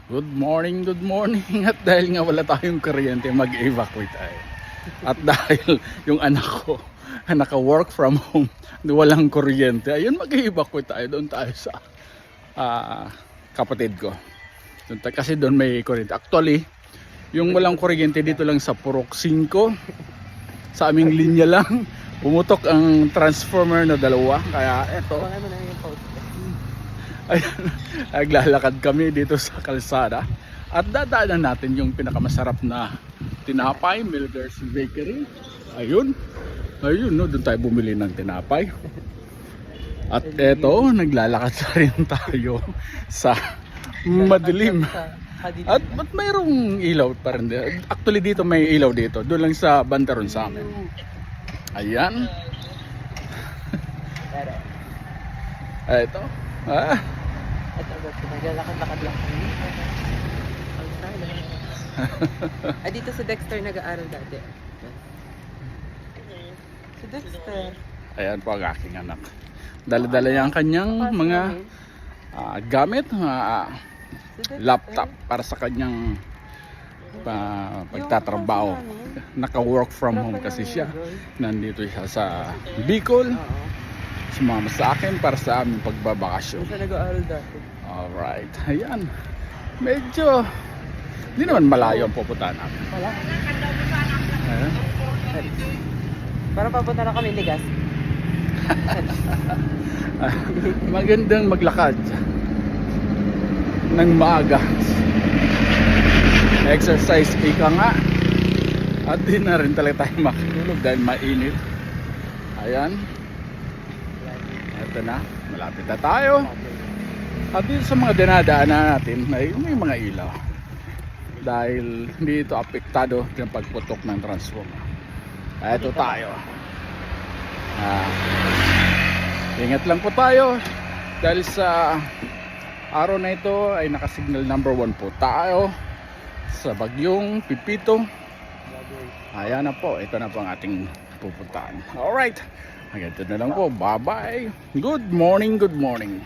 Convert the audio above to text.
Good morning, good morning. At dahil nga wala tayong kuryente, mag-evacuate tayo. At dahil yung anak ko naka-work from home, walang kuryente, ayun, mag-evacuate tayo. Doon tayo sa kapatid ko. Kasi doon may kuryente. Actually, yung walang kuryente dito lang sa Purok 5, sa aming linya lang, pumutok ang transformer na dalawa. Kaya eto, ayan, naglalakad kami dito sa kalsada at dadaanan natin yung pinakamasarap na tinapay, Milgers Bakery. Ayun, no, doon tayo bumili ng tinapay. At eto, naglalakad na rin tayo sa madilim. At ba't mayroong ilaw pa rin? Actually dito may ilaw dito, doon lang sa bandaron sa amin. Ayan. Eto. Naglalakad-lakad lang kami. Ang sana. Dito sa Dexter nag-aaral dati. Si Dexter. Ayan po ang aking anak. Dala-dala niya ang kanyang mga gamit, laptop para sa kanyang pagtatrabaho. Naka-work from home kasi siya. Nandito siya sa Bicol. Sumama sa akin para sa aming pagbabakasyon. Siya nag-aaral dati. Alright, ayan. Medyo hindi naman malayo ang pupuntahan natin. Wala. Ayan. Para papunta na kami Ligas. Magandang maglakad ng maaga. Exercise ika nga. At di na rin talaga tayo makitulog dahil mainit. Ayan. Ito na, malapit na tayo. At dito sa mga dinadaanan natin ay may mga ilaw. Dahil hindi ito apektado ng pagputok ng transformer. Ito tayo. Ingat lang po tayo. Dahil sa araw na ito ay nakasignal number 1 po tayo sa bagyong Pipito. Ayan na po, ito na po ang ating pupuntahan. Alright, hanggang dito na lang po. Bye bye. Good morning, good morning.